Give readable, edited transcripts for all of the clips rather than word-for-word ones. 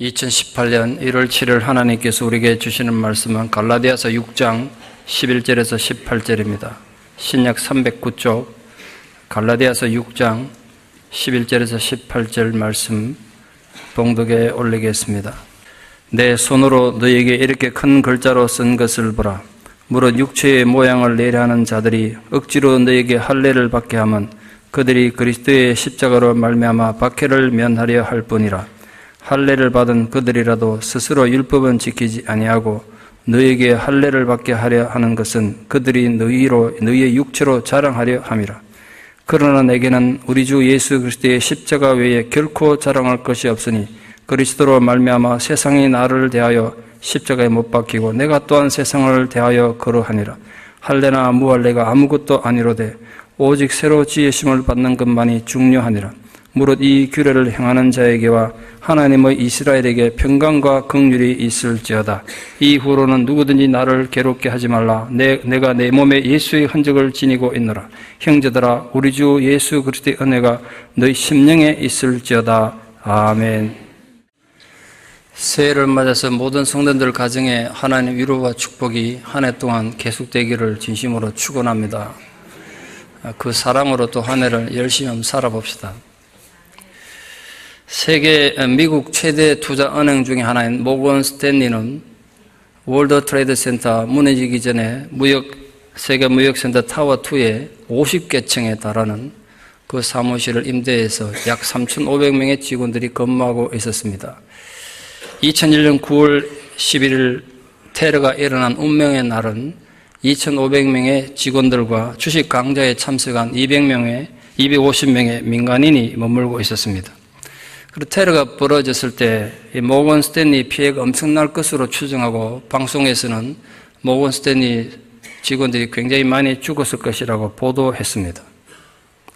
2018년 1월 7일 하나님께서 우리에게 주시는 말씀은 갈라디아서 6장 11절에서 18절입니다. 신약 309쪽 갈라디아서 6장 11절에서 18절 말씀 봉독에 올리겠습니다. 내 손으로 너에게 이렇게 큰 글자로 쓴 것을 보라. 무릇 육체의 모양을 내려 하는 자들이 억지로 너에게 할례를 받게 하면 그들이 그리스도의 십자가로 말미암아 박해를 면하려 할 뿐이라. 할례를 받은 그들이라도 스스로 율법은 지키지 아니하고 너에게 할례를 받게 하려 하는 것은 그들이 너희의 육체로 자랑하려 함이라. 그러나 내게는 우리 주 예수 그리스도의 십자가 외에 결코 자랑할 것이 없으니 그리스도로 말미암아 세상이 나를 대하여 십자가에 못 박히고 내가 또한 세상을 대하여 그러하니라. 할례나 무할례가 아무것도 아니로되 오직 새로 지으심을 받는 것만이 중요하니라. 무릇 이 규례를 행하는 자에게와 하나님의 이스라엘에게 평강과 긍휼이 있을지어다. 이후로는 누구든지 나를 괴롭게 하지 말라. 내가 내 몸에 예수의 흔적을 지니고 있노라. 형제들아, 우리 주 예수 그리스도의 은혜가 너희 심령에 있을지어다. 아멘. 새해를 맞아서 모든 성도들 가정에 하나님의 위로와 축복이 한 해 동안 계속되기를 진심으로 축원합니다. 그 사랑으로 또 한 해를 열심히 한번 살아봅시다. 미국 최대 투자 은행 중에 하나인 모건 스탠리는 월드 트레이드 센터 무너지기 전에 세계 무역센터 타워2에 50개 층에 달하는 그 사무실을 임대해서 약 3,500명의 직원들이 근무하고 있었습니다. 2001년 9월 11일 테러가 일어난 운명의 날은 2,500명의 직원들과 주식 강좌에 참석한 250명의 민간인이 머물고 있었습니다. 그리고 테러가 벌어졌을 때 모건 스탠리 피해가 엄청날 것으로 추정하고 방송에서는 모건 스탠리 직원들이 굉장히 많이 죽었을 것이라고 보도했습니다.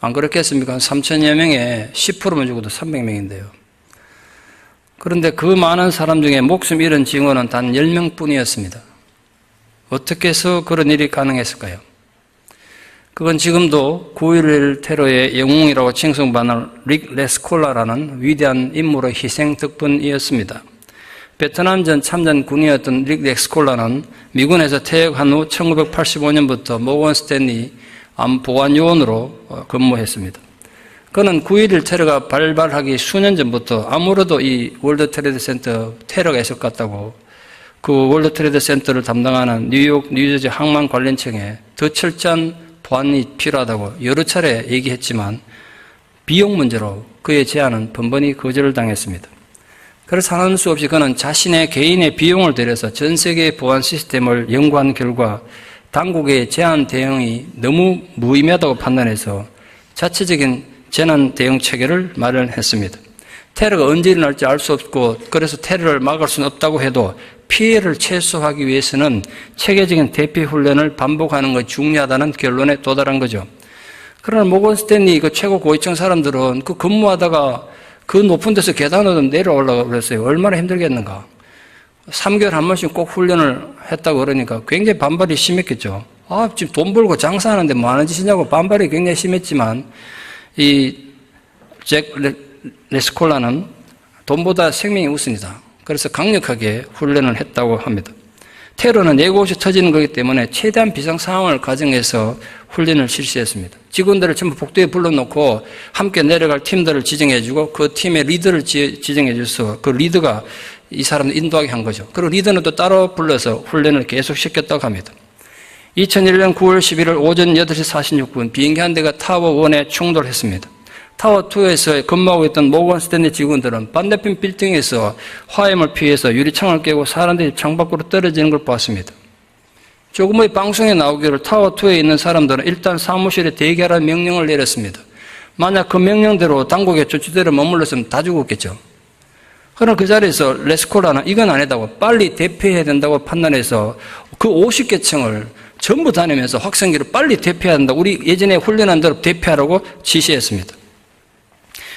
안 그렇겠습니까? 3,000여 명에 10%만 죽어도 300명인데요. 그런데 그 많은 사람 중에 목숨 잃은 직원은 단 10명뿐이었습니다. 어떻게 해서 그런 일이 가능했을까요? 그건 지금도 9.11 테러의 영웅이라고 칭송받는 릭 레스콜라라는 위대한 인물의 희생 덕분이었습니다. 베트남전 참전 군이었던 릭 레스콜라는 미군에서 퇴역한 후 1985년부터 모건 스탠리 보안요원으로 근무했습니다. 그는 9.11 테러가 발발하기 수년 전부터 아무래도 이 월드 트레이드 센터 테러가 있을 것 같다고 그 월드 트레이드 센터를 담당하는 뉴저지 항만 관련청에 더 철저한 보안이 필요하다고 여러 차례 얘기했지만 비용 문제로 그의 제안은 번번이 거절을 당했습니다. 그래서 하는 수 없이 그는 자신의 개인의 비용을 들여서 전 세계의 보안 시스템을 연구한 결과 당국의 제안 대응이 너무 무의미하다고 판단해서 자체적인 재난 대응 체계를 마련했습니다. 테러가 언제 일어날지 알 수 없고 그래서 테러를 막을 수는 없다고 해도 피해를 최소화하기 위해서는 체계적인 대피 훈련을 반복하는 것이 중요하다는 결론에 도달한 거죠. 그러나 모건 스탠리 그 최고 고위층 사람들은 그 근무하다가 그 높은 데서 계단으로 내려오려고 그랬어요. 얼마나 힘들겠는가. 3개월 한 번씩 꼭 훈련을 했다고 그러니까 굉장히 반발이 심했겠죠. 지금 돈 벌고 장사하는데 뭐 하는 짓이냐고 반발이 굉장히 심했지만 이 잭 레스콜라는 돈보다 생명이 우선이다. 그래서 강력하게 훈련을 했다고 합니다. 테러는 예고 없이 터지는 거기 때문에 최대한 비상 상황을 가정해서 훈련을 실시했습니다. 직원들을 전부 복도에 불러놓고 함께 내려갈 팀들을 지정해주고 그 팀의 리더를 지정해줘서 그 리더가 이 사람을 인도하게 한 거죠. 그리고 리더는 또 따로 불러서 훈련을 계속 시켰다고 합니다. 2001년 9월 11일 오전 8시 46분 비행기 한 대가 타워1에 충돌했습니다. 타워2에서 근무하고 있던 모건 스탠리 직원들은 반대편 빌딩에서 화염을 피해서 유리창을 깨고 사람들이 창밖으로 떨어지는 걸 봤습니다. 조금의 방송에 나오기를 타워2에 있는 사람들은 일단 사무실에 대기하라는 명령을 내렸습니다. 만약 그 명령대로 당국의 조치대로 머물렀으면 다 죽었겠죠. 그러나 그 자리에서 레스콜라는 이건 아니다고 빨리 대피해야 된다고 판단해서 그 50개 층을 전부 다니면서 확성기를 빨리 대피해야 한다. 우리 예전에 훈련한 대로 대피하라고 지시했습니다.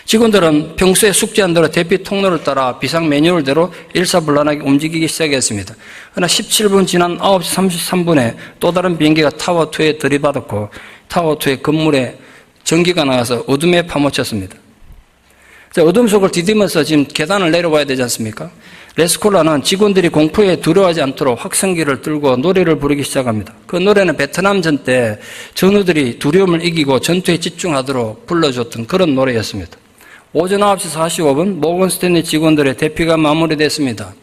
직원들은 평소에 숙지한 대로 대피 통로를 따라 비상 매뉴얼대로 일사불란하게 움직이기 시작했습니다. 그러나 17분 지난 9시 33분에 또 다른 비행기가 타워2에 들이받았고 타워2의 건물에 전기가 나가서 어둠에 파묻혔습니다. 어둠 속을 디디면서 지금 계단을 내려와야 되지 않습니까? 레스콜라는 직원들이 공포에 두려워하지 않도록 확성기를 들고 노래를 부르기 시작합니다. 그 노래는 베트남전 때 전우들이 두려움을 이기고 전투에 집중하도록 불러줬던 그런 노래였습니다. 오전 9시 45분 모건 스탠리 직원들의 대피가 마무리됐습니다.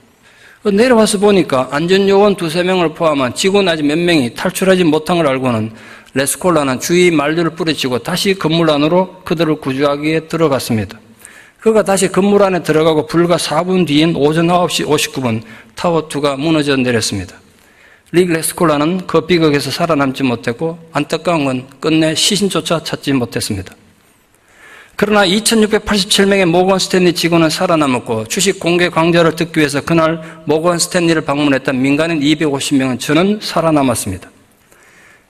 내려와서 보니까 안전요원 2-3명을 포함한 직원 아직 몇 명이 탈출하지 못한 걸 알고는 레스콜라는 주위 만류를 뿌리치고 다시 건물 안으로 그들을 구조하기에 들어갔습니다. 그가 다시 건물 안에 들어가고 불과 4분 뒤인 오전 9시 59분 타워2가 무너져 내렸습니다. 릭 레스콜라는 그 비극에서 살아남지 못했고 안타까운 건 끝내 시신조차 찾지 못했습니다. 그러나 2687명의 모건 스탠리 직원은 살아남았고 주식 공개 강좌를 듣기 위해서 그날 모건 스탠리를 방문했던 민간인 250명은 저는 살아남았습니다.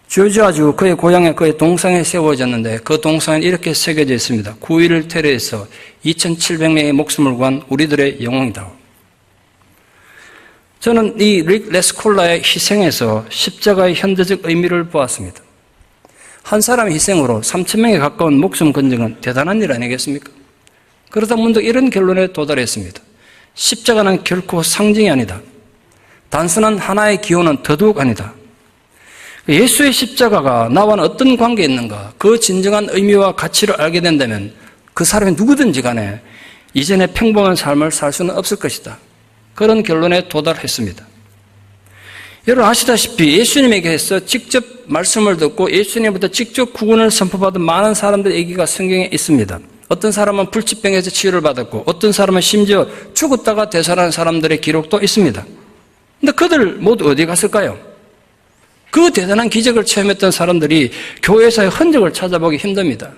조지아주 그의 고향에 그의 동상이 세워졌는데 그 동상에 이렇게 새겨져 있습니다. 9.11 테러에서 2700명의 목숨을 구한 우리들의 영웅이다. 저는 이 릭 레스콜라의 희생에서 십자가의 현대적 의미를 보았습니다. 한 사람의 희생으로 3000명에 가까운 목숨 건정은 대단한 일 아니겠습니까? 그러다 문득 이런 결론에 도달했습니다. 십자가는 결코 상징이 아니다. 단순한 하나의 기호는 더더욱 아니다. 예수의 십자가가 나와는 어떤 관계에 있는가, 그 진정한 의미와 가치를 알게 된다면 그 사람이 누구든지 간에 이전의 평범한 삶을 살 수는 없을 것이다. 그런 결론에 도달했습니다. 여러분 아시다시피 예수님에게서 직접 말씀을 듣고 예수님부터 직접 구원을 선포받은 많은 사람들 얘기가 성경에 있습니다. 어떤 사람은 불치병에서 치유를 받았고 어떤 사람은 심지어 죽었다가 되살아난 사람들의 기록도 있습니다. 근데 그들 모두 어디 갔을까요? 그 대단한 기적을 체험했던 사람들이 교회에서의 흔적을 찾아보기 힘듭니다.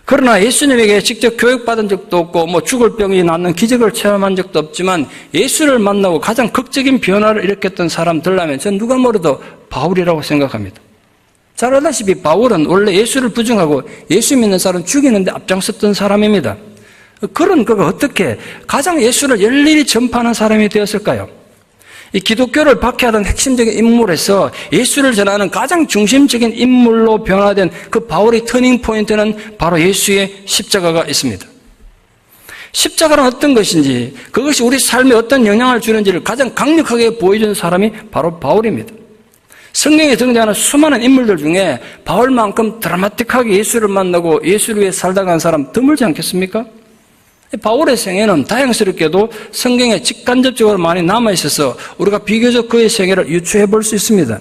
그러나 예수님에게 직접 교육받은 적도 없고 죽을 병이 낫는 기적을 체험한 적도 없지만 예수를 만나고 가장 극적인 변화를 일으켰던 사람들라면 전 누가 뭐래도 바울이라고 생각합니다. 잘 알다시피 바울은 원래 예수를 부정하고 예수 믿는 사람 죽이는데 앞장섰던 사람입니다. 그런 그가 어떻게 가장 예수를 열일히 전파하는 사람이 되었을까요? 이 기독교를 박해하던 핵심적인 인물에서 예수를 전하는 가장 중심적인 인물로 변화된 그 바울의 터닝 포인트는 바로 예수의 십자가가 있습니다. 십자가는 어떤 것인지, 그것이 우리 삶에 어떤 영향을 주는지를 가장 강력하게 보여준 사람이 바로 바울입니다. 성경에 등장하는 수많은 인물들 중에 바울만큼 드라마틱하게 예수를 만나고 예수를 위해 살다 간 사람 드물지 않겠습니까? 바울의 생애는 다행스럽게도 성경에 직간접적으로 많이 남아있어서 우리가 비교적 그의 생애를 유추해 볼 수 있습니다.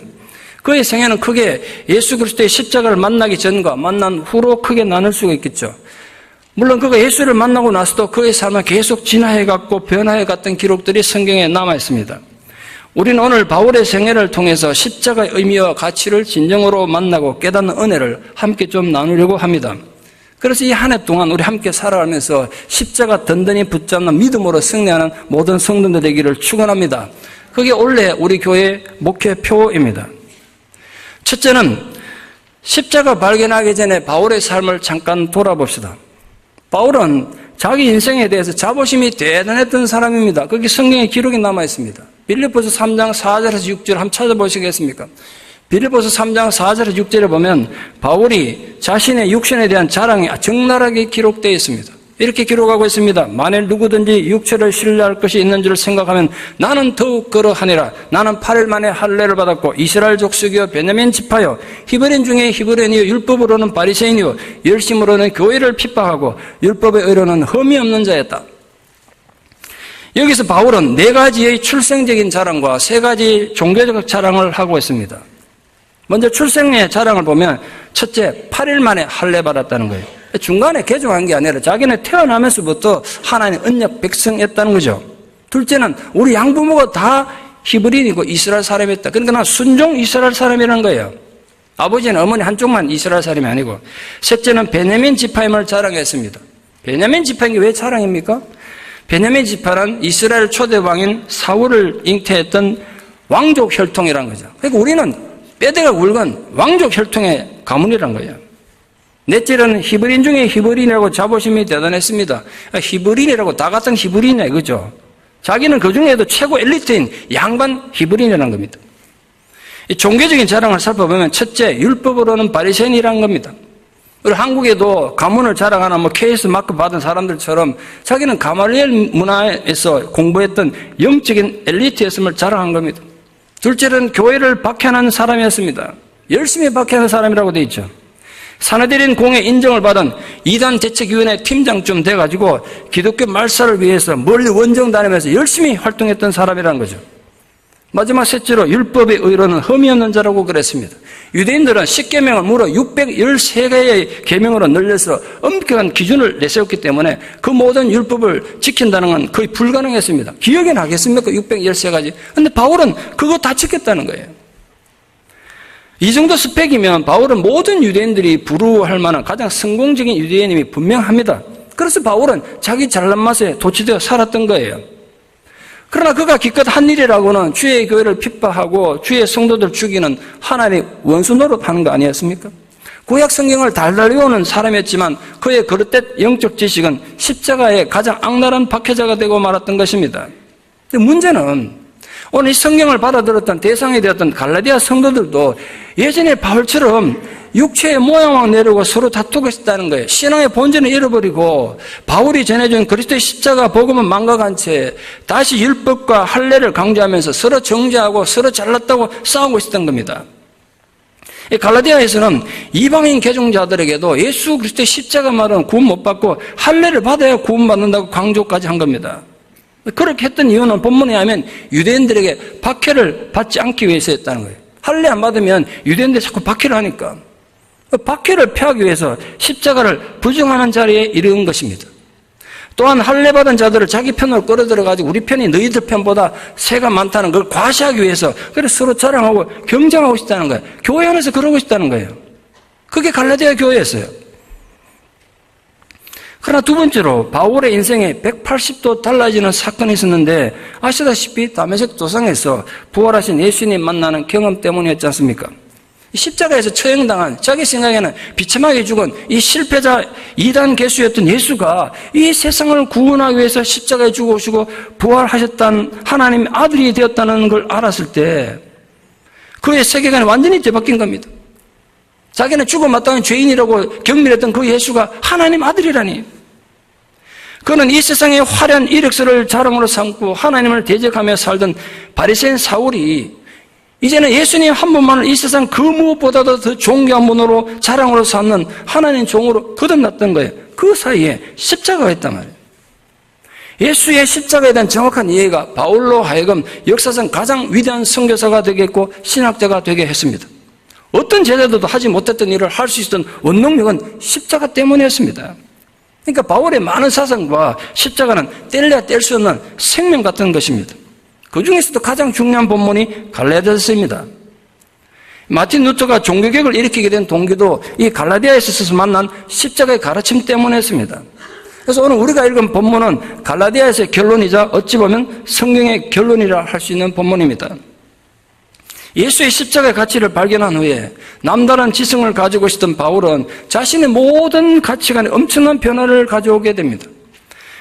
그의 생애는 크게 예수 그리스도의 십자가를 만나기 전과 만난 후로 크게 나눌 수가 있겠죠. 물론 그가 예수를 만나고 나서도 그의 삶은 계속 진화해갔고 변화해갔던 기록들이 성경에 남아있습니다. 우리는 오늘 바울의 생애를 통해서 십자가의 의미와 가치를 진정으로 만나고 깨닫는 은혜를 함께 좀 나누려고 합니다. 그래서 이 한 해 동안 우리 함께 살아가면서 십자가 든든히 붙잡는 믿음으로 승리하는 모든 성도들 되기를 축원합니다. 그게 원래 우리 교회의 목표입니다. 첫째는 십자가 발견하기 전에 바울의 삶을 잠깐 돌아봅시다. 바울은 자기 인생에 대해서 자부심이 대단했던 사람입니다. 거기 성경에 기록이 남아 있습니다. 빌립보서 3장 4절에서 6절 한번 찾아보시겠습니까? 빌립보서 3장 4절에서 6절에 보면 바울이 자신의 육신에 대한 자랑이 적나라하게 기록되어 있습니다. 이렇게 기록하고 있습니다. 만일 누구든지 육체를 신뢰할 것이 있는 줄 생각하면 나는 더욱 그러하니라. 나는 8일 만에 할례를 받았고 이스라엘 족속이요 베냐민 지파요 히브리인 중에 히브리인이요 율법으로는 바리새인이요 열심으로는 교회를 핍박하고 율법의 의로는 흠이 없는 자였다. 여기서 바울은 4가지의 출생적인 자랑과 3가지 종교적 자랑을 하고 있습니다. 먼저 출생의 자랑을 보면 첫째 8일 만에 할례 받았다는 거예요. 중간에 개종한 게 아니라 자기는 태어나면서부터 하나님 언약 백성이었다는 거죠. 둘째는 우리 양부모가 다 히브리인이고 이스라엘 사람이었다. 그러니까 난 순종 이스라엘 사람이라는 거예요. 아버지는 어머니 한쪽만 이스라엘 사람이 아니고. 셋째는 베냐민 지파임을 자랑했습니다. 베냐민 지파인 게 왜 자랑입니까? 베냐민 지파란 이스라엘 초대 왕인 사울을 잉태했던 왕족 혈통이라는 거죠. 그러니까 우리는 뼈대가 굵은 왕족 혈통의 가문이란 거예요. 넷째는 히브리인 중에 히브리인이라고 자부심이 대단했습니다. 히브리인이라고 다 같은 히브리인이야 이거죠. 자기는 그 중에도 최고 엘리트인 양반 히브리인이라는 겁니다. 이 종교적인 자랑을 살펴보면 첫째 율법으로는 바리새인이라는 겁니다. 우리 한국에도 가문을 자랑하는 KS 마크 받은 사람들처럼 자기는 가말리엘 문화에서 공부했던 영적인 엘리트였음을 자랑한 겁니다. 둘째는 교회를 박해하는 사람이었습니다. 열심히 박해하는 사람이라고 되어 있죠. 사내들인 공회 인정을 받은 이단 대책위원회 팀장쯤 돼가지고 기독교 말살을 위해서 멀리 원정 다니면서 열심히 활동했던 사람이라는 거죠. 마지막 셋째로 율법의 의로는 흠이 없는 자라고 그랬습니다. 유대인들은 10계명을 무려 613개의 계명으로 늘려서 엄격한 기준을 내세웠기 때문에 그 모든 율법을 지킨다는 건 거의 불가능했습니다. 기억이 나겠습니까? 613가지. 근데 바울은 그거 다 지켰다는 거예요. 이 정도 스펙이면 바울은 모든 유대인들이 부러워할 만한 가장 성공적인 유대인임이 분명합니다. 그래서 바울은 자기 잘난 맛에 도취되어 살았던 거예요. 그러나 그가 기껏 한 일이라고는 주의 교회를 핍박하고 주의 성도들 죽이는 하나님의 원수 노릇하는 거 아니었습니까? 구약 성경을 달달 외우는 사람이었지만 그의 그릇된 영적 지식은 십자가의 가장 악랄한 박해자가 되고 말았던 것입니다. 근데 문제는 오늘 이 성경을 받아들였던 대상이 되었던 갈라디아 성도들도 예전에 바울처럼 육체의 모양만 내려고 서로 다투고 있었다는 거예요. 신앙의 본질을 잃어버리고 바울이 전해준 그리스도의 십자가 복음은 망각한 채 다시 율법과 할례를 강조하면서 서로 정죄하고 서로 잘났다고 싸우고 있었던 겁니다. 갈라디아에서는 이방인 개종자들에게도 예수 그리스도의 십자가 말은 구원 못 받고 할례를 받아야 구원받는다고 강조까지 한 겁니다. 그렇게 했던 이유는 본문에 하면 유대인들에게 박해를 받지 않기 위해서였다는 거예요. 할례 안 받으면 유대인들이 자꾸 박해를 하니까 박해를 피하기 위해서 십자가를 부정하는 자리에 이르는 것입니다. 또한 할례 받은 자들을 자기 편으로 끌어들여가지고 우리 편이 너희들 편보다 세가 많다는 걸 과시하기 위해서 그래서 서로 자랑하고 경쟁하고 싶다는 거예요. 교회 안에서 그러고 싶다는 거예요. 그게 갈라디아 교회였어요. 그러나 두 번째로 바울의 인생에 180도 달라지는 사건이 있었는데 아시다시피 다메섹 도상에서 부활하신 예수님 만나는 경험 때문이었지 않습니까? 십자가에서 처형당한 자기 생각에는 비참하게 죽은 이 실패자 이단 개수였던 예수가 이 세상을 구원하기 위해서 십자가에 죽으시고 부활하셨다는 하나님의 아들이 되었다는 걸 알았을 때 그의 세계관이 완전히 뒤바뀐 겁니다. 자기는 죽어 마땅한 죄인이라고 경멸했던 그 예수가 하나님 아들이라니. 그는 이 세상의 화려한 이력서를 자랑으로 삼고 하나님을 대적하며 살던 바리새인 사울이 이제는 예수님 한 분만을 이 세상 그 무엇보다도 더 존귀한 분으로 자랑으로 삼는 하나님 종으로 거듭났던 거예요. 그 사이에 십자가가 있단 말이에요. 예수의 십자가에 대한 정확한 이해가 바울로 하여금 역사상 가장 위대한 선교사가 되겠고 신학자가 되게 했습니다. 어떤 제자들도 하지 못했던 일을 할 수 있었던 원동력은 십자가 때문이었습니다. 그러니까 바울의 많은 사상과 십자가는 뗄래야 뗄 수 없는 생명 같은 것입니다. 그 중에서도 가장 중요한 본문이 갈라디아서입니다. 마틴 루터가 종교개혁을 일으키게 된 동기도 이 갈라디아에서 만난 십자가의 가르침 때문이었습니다. 그래서 오늘 우리가 읽은 본문은 갈라디아에서의 결론이자 어찌 보면 성경의 결론이라 할 수 있는 본문입니다. 예수의 십자가의 가치를 발견한 후에 남다른 지성을 가지고 있었던 바울은 자신의 모든 가치관에 엄청난 변화를 가져오게 됩니다.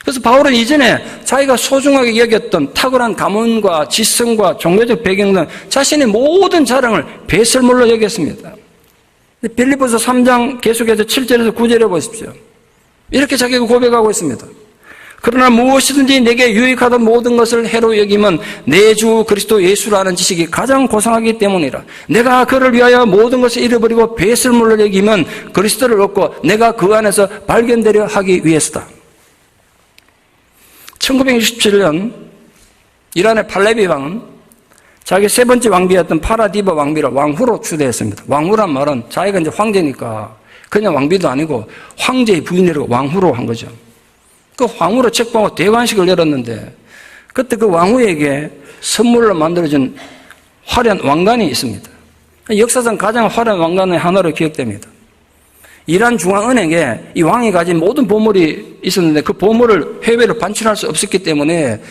그래서 바울은 이전에 자기가 소중하게 여겼던 탁월한 가문과 지성과 종교적 배경 등 자신의 모든 자랑을 배설물로 여겼습니다. 빌립보서 3장 계속해서 7절에서 9절에 보십시오. 이렇게 자기가 고백하고 있습니다. 그러나 무엇이든지 내게 유익하던 모든 것을 해로 여기면 내 주 그리스도 예수라는 지식이 가장 고상하기 때문이라. 내가 그를 위하여 모든 것을 잃어버리고 배설물로 여기면 그리스도를 얻고 내가 그 안에서 발견되려 하기 위해서다. 1967년 이란의 팔레비 왕은 자기 세 번째 왕비였던 파라디바 왕비를 왕후로 추대했습니다. 왕후란 말은 자기가 이제 황제니까 그냥 왕비도 아니고 황제의 부인이라고 왕후로 한 거죠. 그 왕후로 책봉하고 대관식을 열었는데 그때 그 왕후에게 선물로 만들어준 화려한 왕관이 있습니다. 역사상 가장 화려한 왕관의 하나로 기억됩니다. 이란 중앙은행에 이 왕이 가진 모든 보물이 있었는데 그 보물을 해외로 반출할 수 없었기 때문에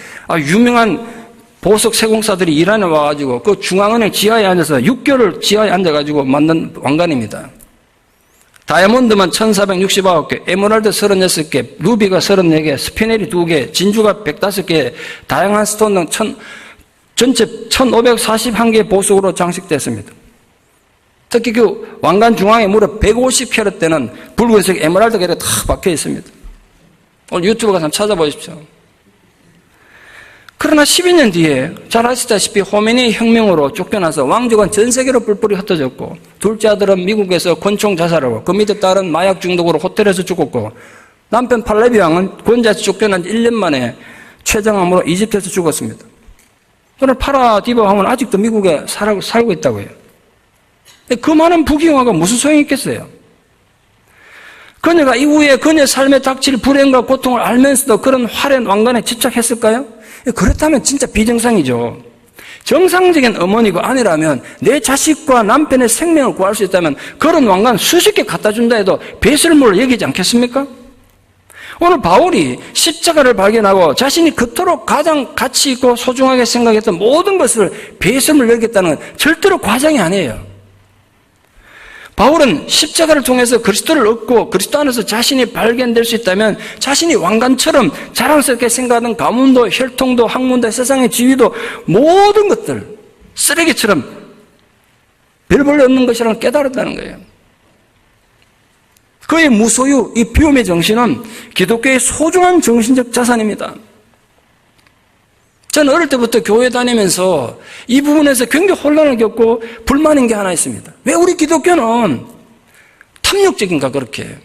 유명한 보석 세공사들이 이란에 와가지고 그 중앙은행 지하에 앉아서 6개월 지하에 앉아가지고 만든 왕관입니다. 다이아몬드만 1469개, 에메랄드 36개, 루비가 34개, 스피넬이 2개, 진주가 105개, 다양한 스톤 등 전체 1541개의 보석으로 장식됐습니다. 특히 그 왕관 중앙에 무려 150캐럿 되는 붉은색 에메랄드가 탁 박혀 있습니다. 오늘 유튜브 가서 한번 찾아보십시오. 그러나 12년 뒤에 잘 아시다시피 호메니 혁명으로 쫓겨나서 왕족은 전 세계로 뿔뿔이 흩어졌고, 둘째 아들은 미국에서 권총 자살하고 그 밑에 딸은 마약 중독으로 호텔에서 죽었고, 남편 팔레비 왕은 권자에서 쫓겨난 지 1년 만에 췌장암으로 이집트에서 죽었습니다. 그러나 파라디바 왕은 아직도 미국에 살고 있다고요. 그 많은 부귀영화가 무슨 소용이 있겠어요? 그녀가 이후에 그녀의 삶에 닥칠 불행과 고통을 알면서도 그런 화려한 왕관에 집착했을까요? 그렇다면 진짜 비정상이죠. 정상적인 어머니고 아내라면 내 자식과 남편의 생명을 구할 수 있다면 그런 왕관 수십 개 갖다 준다 해도 배설물을 여기지 않겠습니까? 오늘 바울이 십자가를 발견하고 자신이 그토록 가장 가치 있고 소중하게 생각했던 모든 것을 배설물 여겼다는 건 절대로 과장이 아니에요. 바울은 십자가를 통해서 그리스도를 얻고 그리스도 안에서 자신이 발견될 수 있다면 자신이 왕관처럼 자랑스럽게 생각하던 가문도 혈통도 학문도 세상의 지위도 모든 것들 쓰레기처럼 별 볼일 없는 것이라는 걸 깨달았다는 거예요. 그의 무소유, 이 비움의 정신은 기독교의 소중한 정신적 자산입니다. 저는 어릴 때부터 교회 다니면서 이 부분에서 굉장히 혼란을 겪고 불만인 게 하나 있습니다. 왜 우리 기독교는 탐욕적인가 그렇게?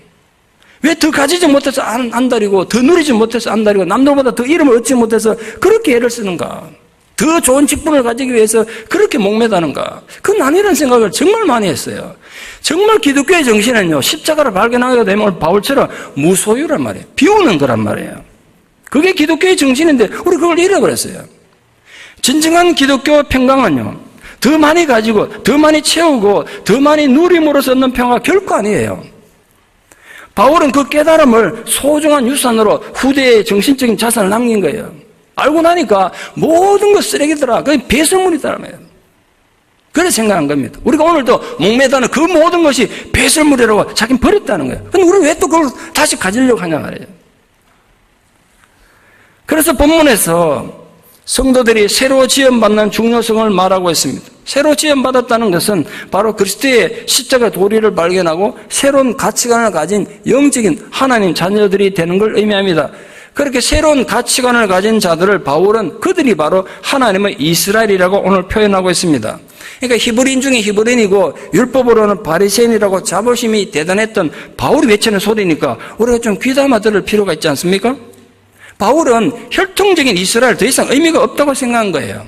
왜 더 가지지 못해서 안달이고 더 누리지 못해서 안달이고 남들보다 더 이름을 얻지 못해서 그렇게 애를 쓰는가? 더 좋은 직분을 가지기 위해서 그렇게 목매다는가? 그건 아니라는 생각을 정말 많이 했어요. 정말 기독교의 정신은요, 십자가를 발견하게 되면 바울처럼 무소유란 말이에요. 비우는 거란 말이에요. 그게 기독교의 정신인데 우리 그걸 잃어버렸어요. 진정한 기독교 평강은요, 더 많이 가지고 더 많이 채우고 더 많이 누림으로써 얻는 평화가 결코 아니에요. 바울은 그 깨달음을 소중한 유산으로 후대의 정신적인 자산을 남긴 거예요. 알고 나니까 모든 것 쓰레기더라. 그게 배설물이더라고요. 그래 생각한 겁니다. 우리가 오늘도 목매다는 그 모든 것이 배설물이라고 자기는 버렸다는 거예요. 근데 우리는 왜 또 그걸 다시 가지려고 하냐 말이에요. 그래서 본문에서 성도들이 새로 지음받는 중요성을 말하고 있습니다. 새로 지음받았다는 것은 바로 그리스도의 십자가 도리를 발견하고 새로운 가치관을 가진 영적인 하나님 자녀들이 되는 걸 의미합니다. 그렇게 새로운 가치관을 가진 자들을 바울은 그들이 바로 하나님의 이스라엘이라고 오늘 표현하고 있습니다. 그러니까 히브리인 중에 히브리인이고 율법으로는 바리새인이라고 자부심이 대단했던 바울이 외치는 소리니까 우리가 좀 귀담아 들을 필요가 있지 않습니까? 바울은 혈통적인 이스라엘 더 이상 의미가 없다고 생각한 거예요.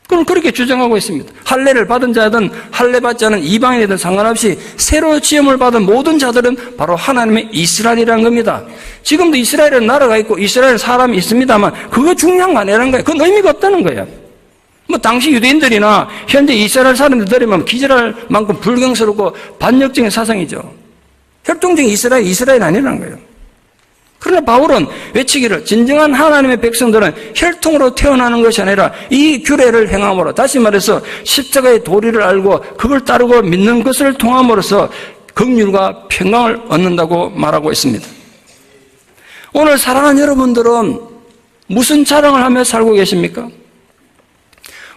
그럼 그렇게 주장하고 있습니다. 할례를 받은 자든 할례 받지 않은 이방인이든 상관없이 새로 지음을 받은 모든 자들은 바로 하나님의 이스라엘이라는 겁니다. 지금도 이스라엘은 나라가 있고 이스라엘 사람이 있습니다만 그거 중요한 거 아니라는 거예요. 그건 의미가 없다는 거예요. 뭐 당시 유대인들이나 현재 이스라엘 사람들 들으면 기절할 만큼 불경스럽고 반역적인 사상이죠. 혈통적인 이스라엘 아니라는 거예요. 그러나 바울은 외치기를 진정한 하나님의 백성들은 혈통으로 태어나는 것이 아니라 이 규례를 행함으로, 다시 말해서 십자가의 도리를 알고 그걸 따르고 믿는 것을 통함으로써 긍휼과 평강을 얻는다고 말하고 있습니다. 오늘 사랑하는 여러분들은 무슨 자랑을 하며 살고 계십니까?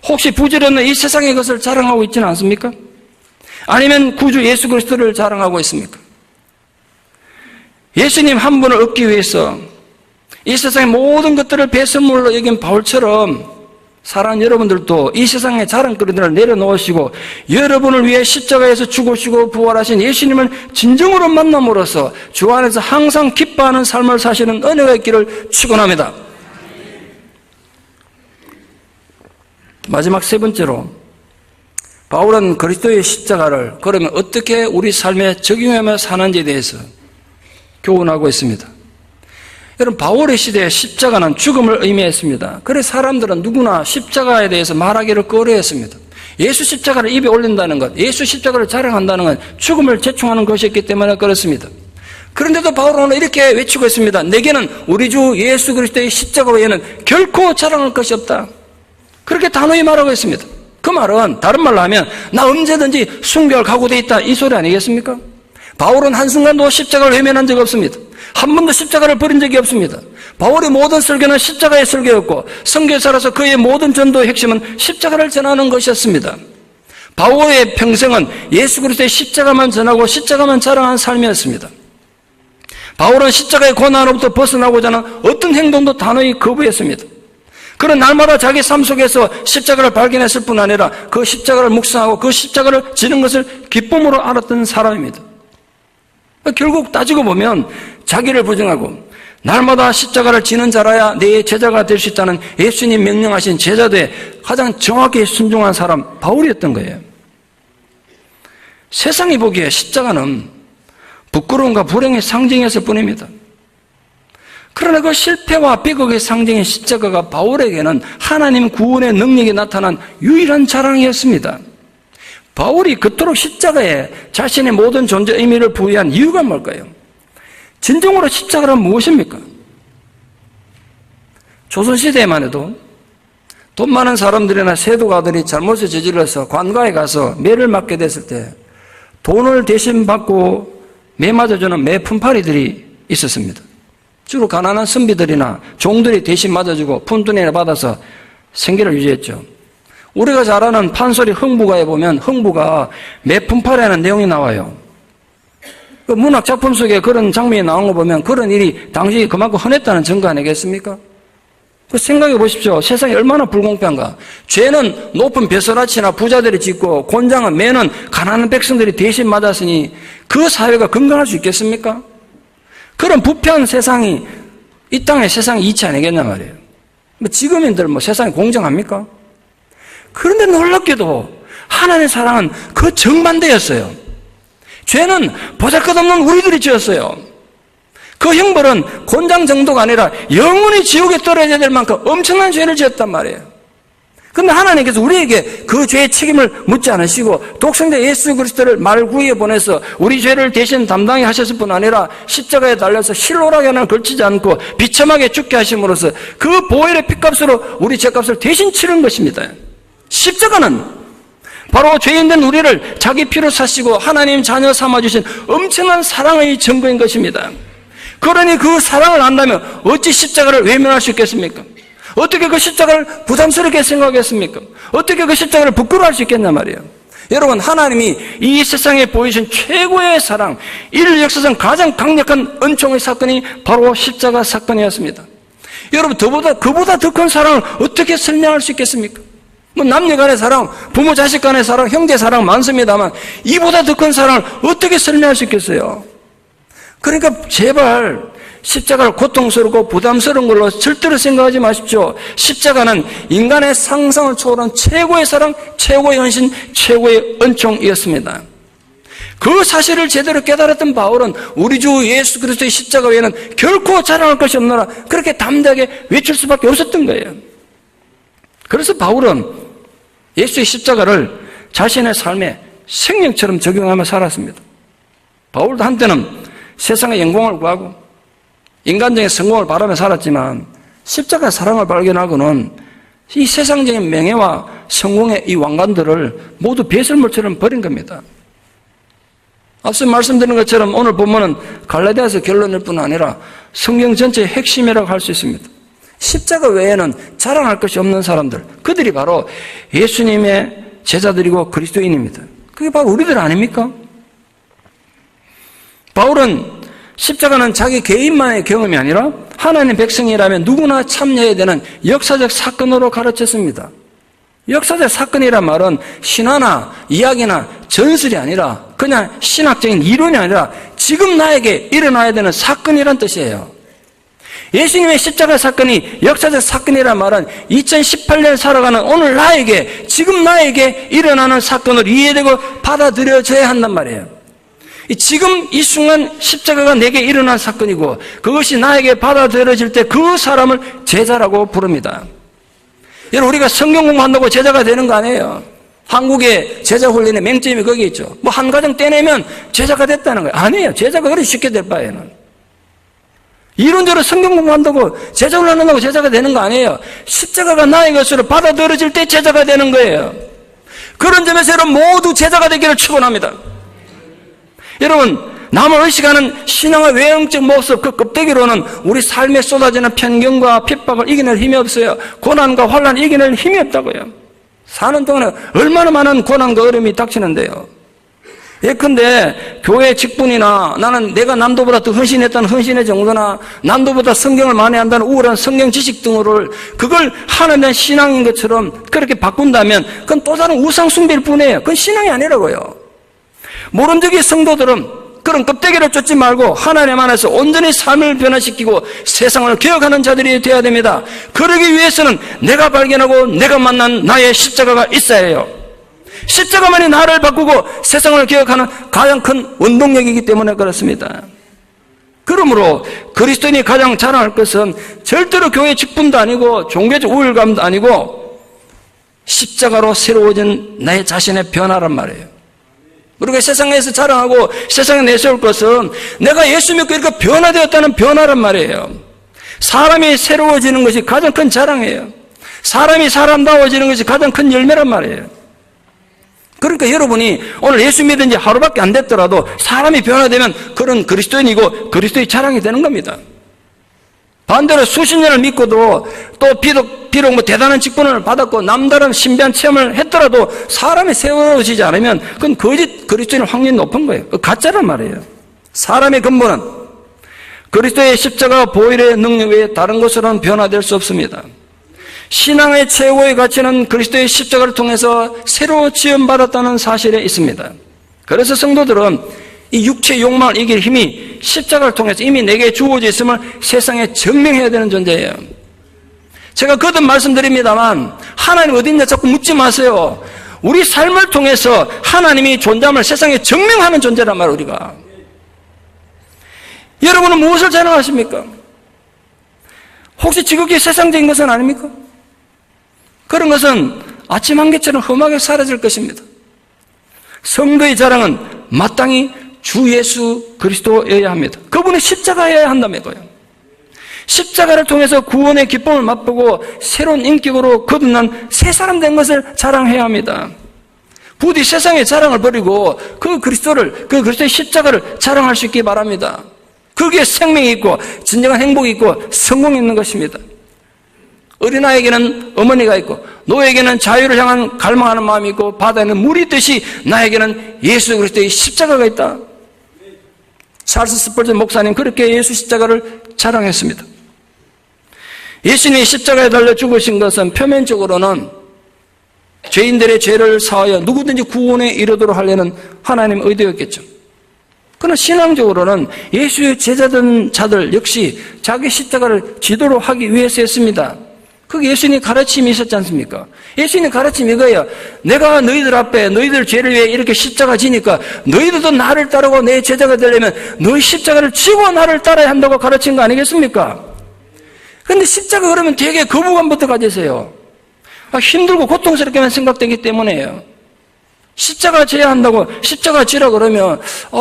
혹시 부지런히 이 세상의 것을 자랑하고 있지는 않습니까? 아니면 구주 예수 그리스도를 자랑하고 있습니까? 예수님 한 분을 얻기 위해서 이 세상의 모든 것들을 배설물로 여긴 바울처럼 사랑하는 여러분들도 이 세상의 자랑거리들을 내려놓으시고 여러분을 위해 십자가에서 죽으시고 부활하신 예수님을 진정으로 만남으로써 주 안에서 항상 기뻐하는 삶을 사시는 은혜가 있기를 축원합니다. 마지막 세 번째로 바울은 그리스도의 십자가를 그러면 어떻게 우리 삶에 적용하며 사는지에 대해서 교훈하고 있습니다. 여러분, 바울의 시대에 십자가는 죽음을 의미했습니다. 그래서 사람들은 누구나 십자가에 대해서 말하기를 꺼려했습니다. 예수 십자가를 입에 올린다는 것, 예수 십자가를 자랑한다는 건 죽음을 제충하는 것이었기 때문에 그렇습니다. 그런데도 바울은 오늘 이렇게 외치고 있습니다. 내게는 우리 주 예수 그리스도의 십자가 외에는 결코 자랑할 것이 없다. 그렇게 단호히 말하고 있습니다. 그 말은 다른 말로 하면 나 언제든지 순교할 각오되어 있다, 이 소리 아니겠습니까? 바울은 한순간도 십자가를 외면한 적이 없습니다. 한 번도 십자가를 버린 적이 없습니다. 바울의 모든 설교는 십자가의 설교였고 선교사라서 그의 모든 전도의 핵심은 십자가를 전하는 것이었습니다. 바울의 평생은 예수 그리스도의 십자가만 전하고 십자가만 자랑한 삶이었습니다. 바울은 십자가의 고난으로부터 벗어나고자 하는 어떤 행동도 단호히 거부했습니다. 그런 날마다 자기 삶 속에서 십자가를 발견했을 뿐 아니라 그 십자가를 묵상하고 그 십자가를 지는 것을 기쁨으로 알았던 사람입니다. 결국 따지고 보면 자기를 부정하고 날마다 십자가를 지는 자라야 내 제자가 될 수 있다는 예수님 명령하신 제자도에 가장 정확히 순종한 사람 바울이었던 거예요. 세상이 보기에 십자가는 부끄러움과 불행의 상징이었을 뿐입니다. 그러나 그 실패와 비극의 상징인 십자가가 바울에게는 하나님 구원의 능력이 나타난 유일한 자랑이었습니다. 바울이 그토록 십자가에 자신의 모든 존재 의미를 부여한 이유가 뭘까요? 진정으로 십자가란 무엇입니까? 조선시대에만 해도 돈 많은 사람들이나 세도가들이 잘못을 저질러서 관가에 가서 매를 맞게 됐을 때 돈을 대신 받고 매 맞아주는 매 품팔이들이 있었습니다. 주로 가난한 선비들이나 종들이 대신 맞아주고 푼돈이나 받아서 생계를 유지했죠. 우리가 잘 아는 판소리 흥부가에 보면 흥부가 매 품팔이하는 내용이 나와요. 그 문학 작품 속에 그런 장면이 나온 거 보면 그런 일이 당시 그만큼 흔했다는 증거 아니겠습니까? 그 생각해 보십시오. 세상이 얼마나 불공평한가. 죄는 높은 벼슬아치나 부자들이 짓고 곤장은 매는 가난한 백성들이 대신 맞았으니 그 사회가 건강할 수 있겠습니까? 그런 부패한 세상이 이 땅의 세상이 이치 아니겠냐 말이에요. 지금인들 세상이 공정합니까? 그런데 놀랍게도 하나님의 사랑은 그 정반대였어요. 죄는 보잘것없는 우리들이 지었어요. 그 형벌은 곤장 정도가 아니라 영원히 지옥에 떨어져야 될 만큼 엄청난 죄를 지었단 말이에요. 그런데 하나님께서 우리에게 그 죄의 책임을 묻지 않으시고 독생자 예수 그리스도를 말구이에 보내서 우리 죄를 대신 담당히 하셨을 뿐 아니라 십자가에 달려서 실로라기 하나 걸치지 않고 비참하게 죽게 하심으로써 그 보혈의 핏값으로 우리 죄값을 대신 치른 것입니다. 십자가는 바로 죄인된 우리를 자기 피로 사시고 하나님 자녀 삼아주신 엄청난 사랑의 증거인 것입니다. 그러니 그 사랑을 안다면 어찌 십자가를 외면할 수 있겠습니까? 어떻게 그 십자가를 부담스럽게 생각하겠습니까? 어떻게 그 십자가를 부끄러워할 수 있겠냐 말이에요. 여러분, 하나님이 이 세상에 보이신 최고의 사랑, 인류 역사상 가장 강력한 은총의 사건이 바로 십자가 사건이었습니다. 여러분, 그보다 더 큰 사랑을 어떻게 설명할 수 있겠습니까? 남녀 간의 사랑, 부모 자식 간의 사랑, 형제 사랑 많습니다만 이보다 더 큰 사랑을 어떻게 설명할 수 있겠어요? 그러니까 제발 십자가를 고통스럽고 부담스러운 걸로 절대로 생각하지 마십시오. 십자가는 인간의 상상을 초월한 최고의 사랑, 최고의 헌신, 최고의 은총이었습니다. 그 사실을 제대로 깨달았던 바울은 우리 주 예수 그리스도의 십자가 외에는 결코 자랑할 것이 없노라 그렇게 담대하게 외칠 수밖에 없었던 거예요. 그래서 바울은 예수의 십자가를 자신의 삶에 생명처럼 적용하며 살았습니다. 바울도 한때는 세상의 영광을 구하고 인간적인 성공을 바라며 살았지만 십자가의 사랑을 발견하고는 이 세상적인 명예와 성공의 이 왕관들을 모두 배설물처럼 버린 겁니다. 앞서 말씀드린 것처럼 오늘 본문은 갈라디아서 결론일 뿐 아니라 성경 전체의 핵심이라고 할 수 있습니다. 십자가 외에는 자랑할 것이 없는 사람들, 그들이 바로 예수님의 제자들이고 그리스도인입니다. 그게 바로 우리들 아닙니까? 바울은 십자가는 자기 개인만의 경험이 아니라 하나님 백성이라면 누구나 참여해야 되는 역사적 사건으로 가르쳤습니다. 역사적 사건이란 말은 신화나 이야기나 전설이 아니라 그냥 신학적인 이론이 아니라 지금 나에게 일어나야 되는 사건이란 뜻이에요. 예수님의 십자가 사건이 역사적 사건이란 말은 2018년 살아가는 오늘 나에게, 지금 나에게 일어나는 사건을 이해되고 받아들여져야 한단 말이에요. 지금 이 순간 십자가가 내게 일어난 사건이고 그것이 나에게 받아들여질 때 그 사람을 제자라고 부릅니다. 여러분, 우리가 성경 공부한다고 제자가 되는 거 아니에요. 한국의 제자 훈련의 맹점이 거기 있죠. 한 가정 떼내면 제자가 됐다는 거예요. 아니에요. 제자가 그리 쉽게 될 바에는. 이론적으로 성경 공부한다고 제자 훈련한다고 제자가 되는 거 아니에요. 십자가가 나의 것으로 받아들여질 때 제자가 되는 거예요. 그런 점에서 여러분 모두 제자가 되기를 축원합니다. 여러분, 남을 의식하는 신앙의 외형적 모습, 그 껍데기로는 우리 삶에 쏟아지는 편견과 핍박을 이겨낼 힘이 없어요. 고난과 환난을 이겨낼 힘이 없다고요. 사는 동안에 얼마나 많은 고난과 어려움이 닥치는데요. 예컨대 교회 직분이나 나는 내가 남도보다 더 헌신했다는 헌신의 정도나 남도보다 성경을 많이 한다는 우월한 성경 지식 등을 그걸 하나님에 대한 신앙인 것처럼 그렇게 바꾼다면 그건 또 다른 우상 숭배일 뿐이에요. 그건 신앙이 아니라고요. 모론적인 성도들은 그런 껍데기를 쫓지 말고 하나님 안에서 온전히 삶을 변화시키고 세상을 개혁하는 자들이 되어야 됩니다. 그러기 위해서는 내가 발견하고 내가 만난 나의 십자가가 있어야 해요. 십자가만이 나를 바꾸고 세상을 개혁하는 가장 큰 원동력이기 때문에 그렇습니다. 그러므로 그리스도인이 가장 자랑할 것은 절대로 교회 직분도 아니고 종교적 우월감도 아니고 십자가로 새로워진 나의 자신의 변화란 말이에요. 우리가 세상에서 자랑하고 세상에 내세울 것은 내가 예수 믿고 이렇게 변화되었다는 변화란 말이에요. 사람이 새로워지는 것이 가장 큰 자랑이에요. 사람이 사람다워지는 것이 가장 큰 열매란 말이에요. 그러니까 여러분이 오늘 예수 믿은 지 하루밖에 안 됐더라도 사람이 변화되면 그런 그리스도인이고 그리스도의 자랑이 되는 겁니다. 반대로 수십 년을 믿고도 또 비록 뭐 대단한 직분을 받았고 남다른 신비한 체험을 했더라도 사람이 세워지지 않으면 그건 거짓 그리스도인의 확률이 높은 거예요. 가짜란 말이에요. 사람의 근본은 그리스도의 십자가 보혈의 능력 외에 다른 것으로는 변화될 수 없습니다. 신앙의 최고의 가치는 그리스도의 십자가를 통해서 새로 지음받았다는 사실에 있습니다. 그래서 성도들은 이 육체의 욕망을 이길 힘이 십자가를 통해서 이미 내게 주어져 있음을 세상에 증명해야 되는 존재예요. 제가 거듭 말씀드립니다만 하나님 어디 있냐 자꾸 묻지 마세요. 우리 삶을 통해서 하나님이 존재함을 세상에 증명하는 존재란 말이에요. 우리가. 여러분은 무엇을 자랑하십니까? 혹시 지극히 세상적인 것은 아닙니까? 그런 것은 아침 한개처럼 험하게 사라질 것입니다. 성도의 자랑은 마땅히 주 예수 그리스도여야 합니다. 그분의 십자가여야 한다며요. 십자가를 통해서 구원의 기쁨을 맛보고 새로운 인격으로 거듭난 새 사람 된 것을 자랑해야 합니다. 부디 세상의 자랑을 버리고 그 그리스도의 십자가를 자랑할 수 있기 바랍니다. 거기에 생명이 있고 진정한 행복이 있고 성공이 있는 것입니다. 어린아이에게는 어머니가 있고 노예에게는 자유를 향한 갈망하는 마음이 있고 바다에는 물이 있듯이 나에게는 예수 그리스도의 십자가가 있다. 찰스 스펄전 목사님 그렇게 예수 십자가를 자랑했습니다. 예수님이 십자가에 달려 죽으신 것은 표면적으로는 죄인들의 죄를 사하여 누구든지 구원에 이르도록 하려는 하나님의 의도였겠죠. 그러나 신앙적으로는 예수의 제자된 자들 역시 자기 십자가를 지도록 하기 위해서였습니다. 그게 예수님의 가르침이 있었지 않습니까? 예수님의 가르침이 이거예요. 내가 너희들 앞에 너희들 죄를 위해 이렇게 십자가 지니까 너희들도 나를 따르고 내 제자가 되려면 너희 십자가를 지고 나를 따라야 한다고 가르친 거 아니겠습니까? 그런데 십자가 그러면 되게 거부감부터 가지세요. 힘들고 고통스럽게만 생각되기 때문에요. 십자가 져야 한다고 십자가 지라 그러면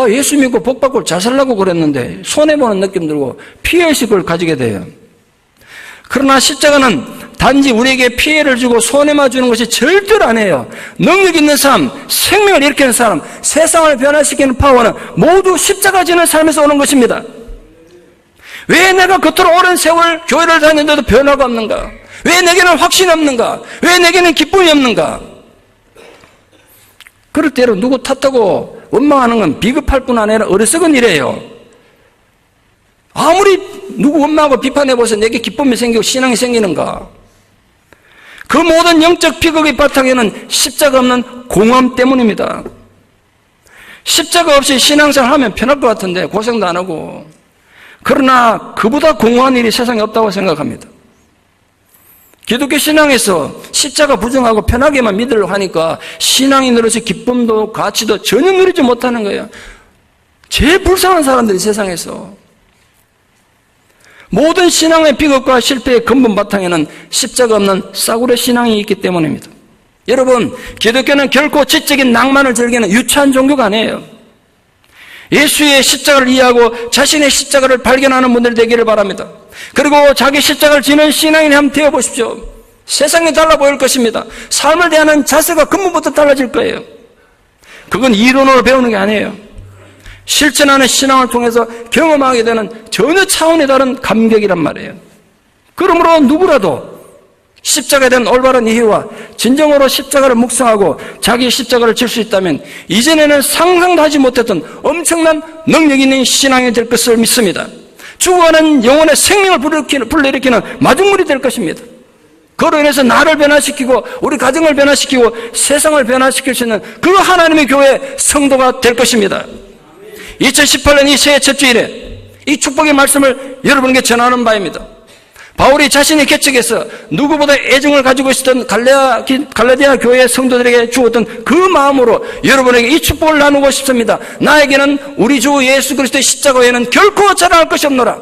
예수 믿고 복 받고 잘 살라고 그랬는데 손해보는 느낌 들고 피해의식을 가지게 돼요. 그러나 십자가는 단지 우리에게 피해를 주고 손해만 주는 것이 절대로 아니에요. 능력 있는 삶, 생명을 일으키는 사람, 세상을 변화시키는 파워는 모두 십자가 지는 삶에서 오는 것입니다. 왜 내가 겉으로 오랜 세월 교회를 다녔는데도 변화가 없는가? 왜 내게는 확신이 없는가? 왜 내게는 기쁨이 없는가? 그럴 때로 누구 탓하고 원망하는 건 비겁할 뿐 아니라 어리석은 일이에요. 아무리 누구 원망하고 비판해보세요. 내게 기쁨이 생기고 신앙이 생기는가? 그 모든 영적 비극의 바탕에는 십자가 없는 공허함 때문입니다. 십자가 없이 신앙생활 하면 편할 것 같은데 고생도 안 하고. 그러나 그보다 공허한 일이 세상에 없다고 생각합니다. 기독교 신앙에서 십자가 부정하고 편하게만 믿으려고 하니까 신앙인으로서 기쁨도 가치도 전혀 누리지 못하는 거예요. 제일 불쌍한 사람들이 세상에서. 모든 신앙의 비극과 실패의 근본 바탕에는 십자가 없는 싸구려 신앙이 있기 때문입니다. 여러분, 기독교는 결코 지적인 낭만을 즐기는 유치한 종교가 아니에요. 예수의 십자가를 이해하고 자신의 십자가를 발견하는 분들 되기를 바랍니다. 그리고 자기 십자가를 지는 신앙인이 한번 되어보십시오. 세상이 달라 보일 것입니다. 삶을 대하는 자세가 근본부터 달라질 거예요. 그건 이론으로 배우는 게 아니에요. 실천하는 신앙을 통해서 경험하게 되는 전혀 차원이 다른 감격이란 말이에요. 그러므로 누구라도 십자가에 대한 올바른 이해와 진정으로 십자가를 묵상하고 자기 십자가를 질 수 있다면 이전에는 상상도 하지 못했던 엄청난 능력 있는 신앙이 될 것을 믿습니다. 죽어가는 영혼의 생명을 불러일으키는 마중물이 될 것입니다. 그로 인해서 나를 변화시키고 우리 가정을 변화시키고 세상을 변화시킬 수 있는 그 하나님의 교회 성도가 될 것입니다. 2018년 이 새해 첫 주일에 이 축복의 말씀을 여러분에게 전하는 바입니다. 바울이 자신의 개척에서 누구보다 애정을 가지고 있었던 갈라디아 교회 성도들에게 주었던 그 마음으로 여러분에게 이 축복을 나누고 싶습니다. 나에게는 우리 주 예수 그리스도의 십자가 외에는 결코 자랑할 것이 없노라.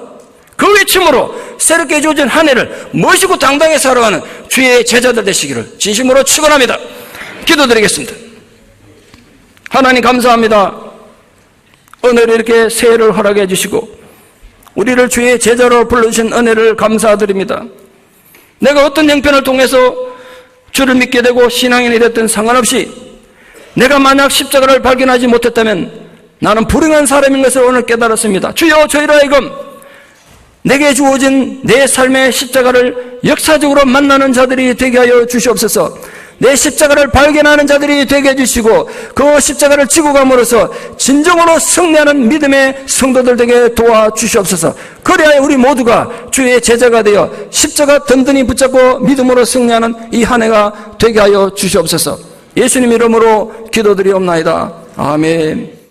그 외침으로 새롭게 주어진 한 해를 멋있고 당당히 살아가는 주의 제자들 되시기를 진심으로 축원합니다. 기도드리겠습니다. 하나님 감사합니다. 오늘 이렇게 새해를 허락해 주시고 우리를 주의 제자로 불러주신 은혜를 감사드립니다. 내가 어떤 형편을 통해서 주를 믿게 되고 신앙인이 됐든 상관없이 내가 만약 십자가를 발견하지 못했다면 나는 불행한 사람인 것을 오늘 깨달았습니다. 주여 저희로 하여금 내게 주어진 내 삶의 십자가를 역사적으로 만나는 자들이 되게 하여 주시옵소서. 내 십자가를 발견하는 자들이 되게 해주시고 그 십자가를 지고 감으로써 진정으로 승리하는 믿음의 성도들 되게 도와주시옵소서. 그래야 우리 모두가 주의 제자가 되어 십자가 든든히 붙잡고 믿음으로 승리하는 이 한 해가 되게 하여 주시옵소서. 예수님 이름으로 기도드리옵나이다. 아멘.